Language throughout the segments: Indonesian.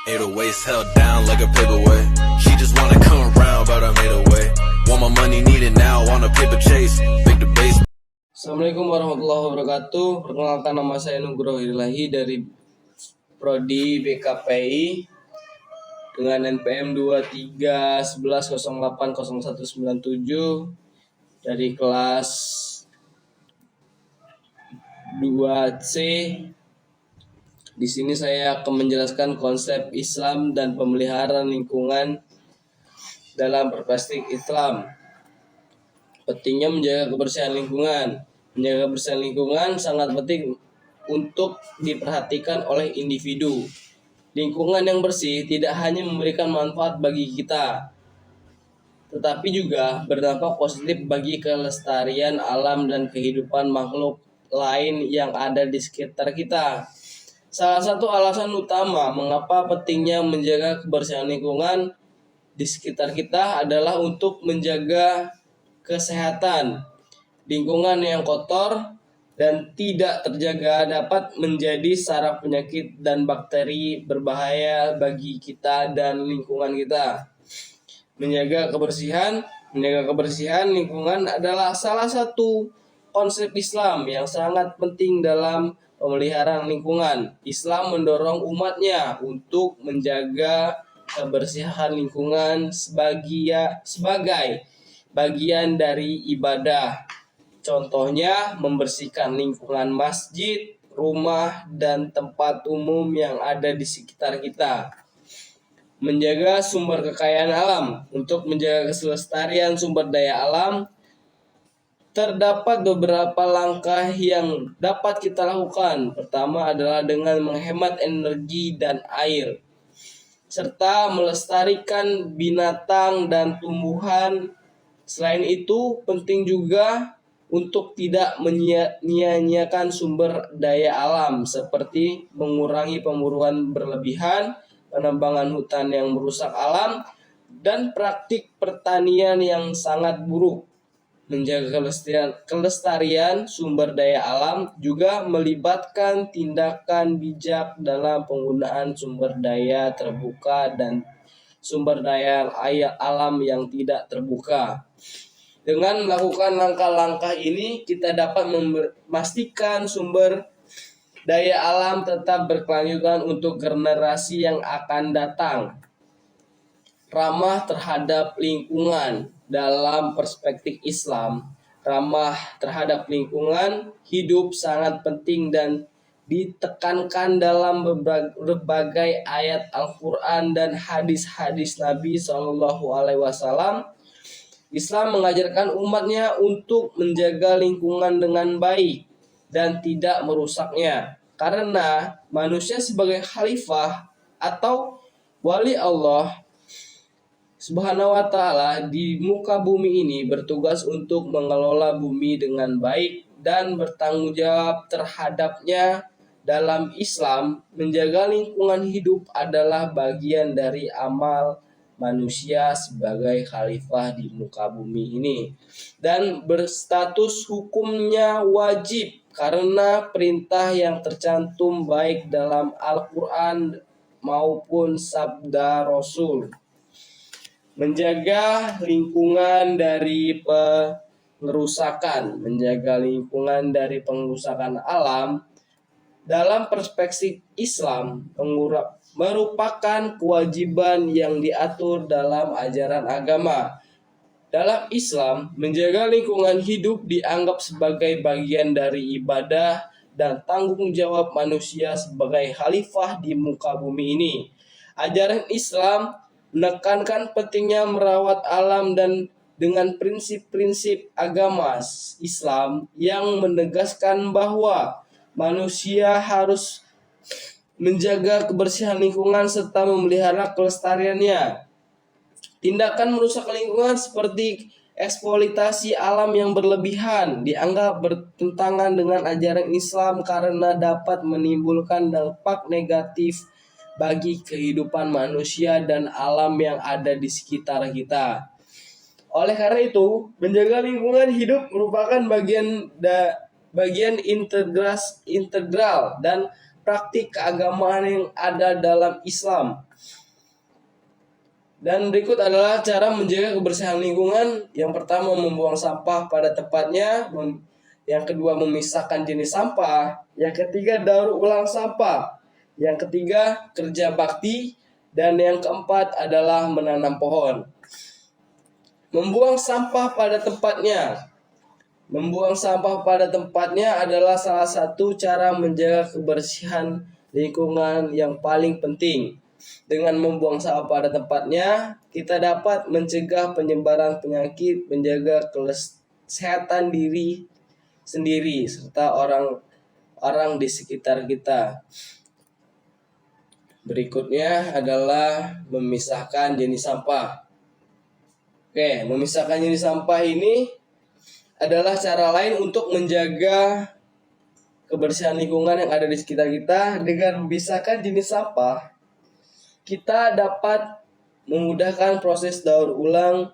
808s held down like a paperweight. She just wanna come around, but I made a way. Want my money, need it now, on a paper chase. Big the base. Assalamualaikum warahmatullahi wabarakatuh. Perkenalkan, nama saya Nugroho Ilahi dari Prodi BKPI dengan NPM 2311080197 dari kelas 2C. Di sini saya akan menjelaskan konsep Islam dan pemeliharaan lingkungan dalam perspektif Islam. Pentingnya menjaga kebersihan lingkungan. Menjaga kebersihan lingkungan sangat penting untuk diperhatikan oleh individu. Lingkungan yang bersih tidak hanya memberikan manfaat bagi kita, tetapi juga berdampak positif bagi kelestarian alam dan kehidupan makhluk lain yang ada di sekitar kita. Salah satu alasan utama mengapa pentingnya menjaga kebersihan lingkungan di sekitar kita adalah untuk menjaga kesehatan. Lingkungan yang kotor dan tidak terjaga dapat menjadi saraf penyakit dan bakteri berbahaya bagi kita dan lingkungan kita. Menjaga kebersihan lingkungan adalah salah satu konsep Islam yang sangat penting dalam pemeliharaan lingkungan. Islam mendorong umatnya untuk menjaga kebersihan lingkungan sebagai bagian dari ibadah. Contohnya membersihkan lingkungan masjid, rumah, dan tempat umum yang ada di sekitar kita. Menjaga sumber kekayaan alam. Untuk menjaga kelestarian sumber daya alam, terdapat beberapa langkah yang dapat kita lakukan. Pertama adalah dengan menghemat energi dan air, serta melestarikan binatang dan tumbuhan. Selain itu, penting juga untuk tidak menyia-nyiakan sumber daya alam, seperti mengurangi pemburuan berlebihan, penambangan hutan yang merusak alam, dan praktik pertanian yang sangat buruk. Menjaga kelestarian sumber daya alam juga melibatkan tindakan bijak dalam penggunaan sumber daya terbuka dan sumber daya alam yang tidak terbuka. Dengan melakukan langkah-langkah ini, kita dapat memastikan sumber daya alam tetap berkelanjutan untuk generasi yang akan datang. Ramah terhadap lingkungan. Dalam perspektif Islam, ramah terhadap lingkungan hidup sangat penting dan ditekankan dalam berbagai ayat Al-Quran dan hadis-hadis Nabi SAW. Islam mengajarkan umatnya untuk menjaga lingkungan dengan baik dan tidak merusaknya, karena manusia sebagai khalifah atau wali Allah Subhanahu wa ta'ala di muka bumi ini bertugas untuk mengelola bumi dengan baik dan bertanggung jawab terhadapnya. Dalam Islam, menjaga lingkungan hidup adalah bagian dari amal manusia sebagai khalifah di muka bumi ini dan berstatus hukumnya wajib karena perintah yang tercantum baik dalam Al-Quran maupun sabda Rasul. Menjaga lingkungan dari pengerusakan. Menjaga lingkungan dari pengerusakan alam dalam perspektif Islam merupakan kewajiban yang diatur dalam ajaran agama. Dalam Islam, menjaga lingkungan hidup dianggap sebagai bagian dari ibadah dan tanggung jawab manusia sebagai khalifah di muka bumi ini. Ajaran Islam menekankan pentingnya merawat alam dan dengan prinsip-prinsip agama Islam yang menegaskan bahwa manusia harus menjaga kebersihan lingkungan serta memelihara kelestariannya. Tindakan merusak lingkungan seperti eksploitasi alam yang berlebihan dianggap bertentangan dengan ajaran Islam karena dapat menimbulkan dampak negatif bagi kehidupan manusia dan alam yang ada di sekitar kita. Oleh karena itu, menjaga lingkungan hidup merupakan bagian integral dan praktik keagamaan yang ada dalam Islam. Dan berikut adalah cara menjaga kebersihan lingkungan. Yang pertama, membuang sampah pada tempatnya. Yang kedua, memisahkan jenis sampah. Yang ketiga, daur ulang sampah. Yang ketiga, kerja bakti. Dan yang keempat adalah menanam pohon. Membuang sampah pada tempatnya. Membuang sampah pada tempatnya adalah salah satu cara menjaga kebersihan lingkungan yang paling penting. Dengan membuang sampah pada tempatnya, kita dapat mencegah penyebaran penyakit, menjaga kesehatan diri sendiri serta orang-orang di sekitar kita. Berikutnya adalah memisahkan jenis sampah. Oke, memisahkan jenis sampah ini adalah cara lain untuk menjaga kebersihan lingkungan yang ada di sekitar kita. Dengan memisahkan jenis sampah, kita dapat memudahkan proses daur ulang,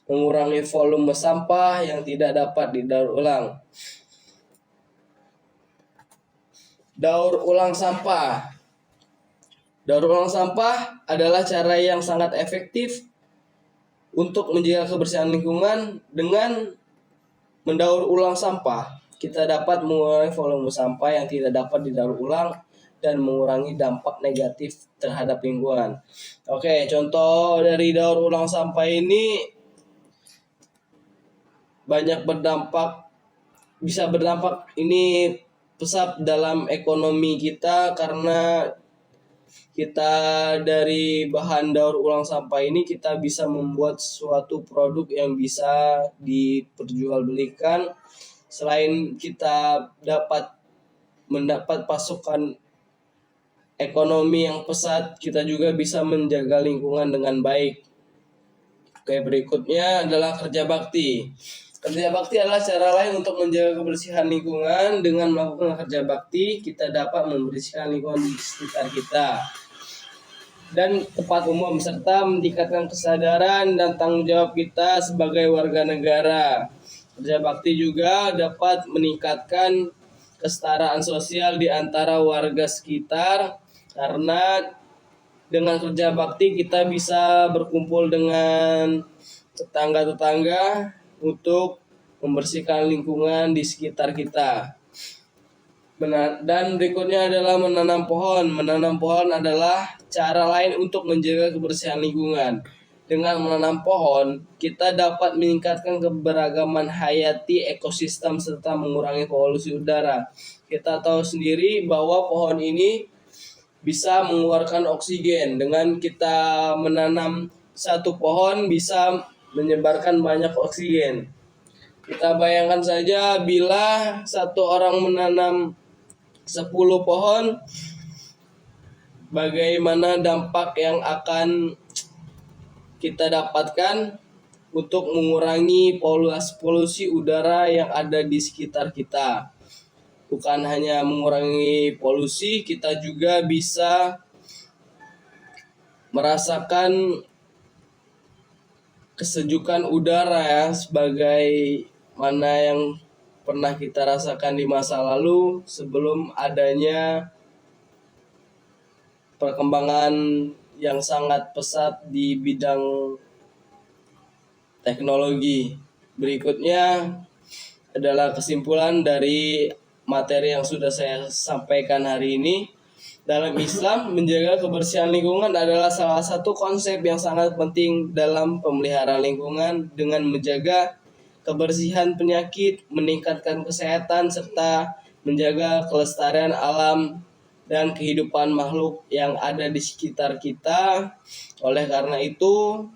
mengurangi volume sampah yang tidak dapat didaur ulang. Daur ulang sampah. Daur ulang sampah adalah cara yang sangat efektif untuk menjaga kebersihan lingkungan. Dengan mendaur ulang sampah, kita dapat mengurangi volume sampah yang tidak dapat didaur ulang dan mengurangi dampak negatif terhadap lingkungan. Oke, contoh dari daur ulang sampah ini bisa berdampak ini pesat dalam ekonomi kita, karena kita dari bahan daur ulang sampah ini kita bisa membuat suatu produk yang bisa diperjualbelikan. Selain kita mendapat pasukan ekonomi yang pesat, kita juga bisa menjaga lingkungan dengan baik. Oke, berikutnya adalah kerja bakti. Kerja bakti adalah cara lain untuk menjaga kebersihan lingkungan. Dengan melakukan kerja bakti, kita dapat membersihkan lingkungan di sekitar kita dan tempat umum, serta meningkatkan kesadaran dan tanggung jawab kita sebagai warga negara. Kerja bakti juga dapat meningkatkan kesetaraan sosial di antara warga sekitar, karena dengan kerja bakti kita bisa berkumpul dengan tetangga-tetangga untuk membersihkan lingkungan di sekitar kita. Dan berikutnya adalah menanam pohon. Menanam pohon adalah cara lain untuk menjaga kebersihan lingkungan. Dengan menanam pohon, kita dapat meningkatkan keberagaman hayati ekosistem serta mengurangi polusi udara. Kita tahu sendiri bahwa pohon ini bisa mengeluarkan oksigen. Dengan kita menanam satu pohon bisa menyebarkan banyak oksigen. Kita bayangkan saja bila satu orang menanam 10 pohon, bagaimana dampak yang akan kita dapatkan untuk mengurangi polusi udara yang ada di sekitar kita. Bukan hanya mengurangi polusi, kita juga bisa merasakan kesejukan udara ya, sebagai mana yang pernah kita rasakan di masa lalu sebelum adanya perkembangan yang sangat pesat di bidang teknologi. Berikutnya adalah kesimpulan dari materi yang sudah saya sampaikan hari ini. Dalam Islam, menjaga kebersihan lingkungan adalah salah satu konsep yang sangat penting dalam pemeliharaan lingkungan. Dengan menjaga kebersihan penyakit, meningkatkan kesehatan, serta menjaga kelestarian alam dan kehidupan makhluk yang ada di sekitar kita. Oleh karena itu,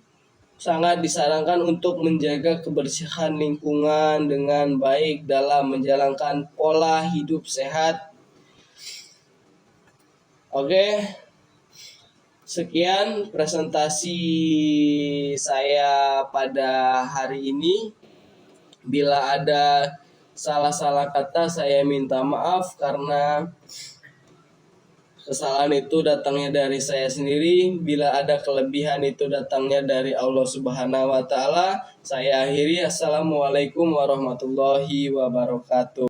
sangat disarankan untuk menjaga kebersihan lingkungan dengan baik dalam menjalankan pola hidup sehat. Oke, sekian presentasi saya pada hari ini. Bila ada salah-salah kata, saya minta maaf karena kesalahan itu datangnya dari saya sendiri. Bila ada kelebihan itu datangnya dari Allah Subhanahu wa Ta'ala. Saya akhiri. Assalamualaikum warahmatullahi wabarakatuh.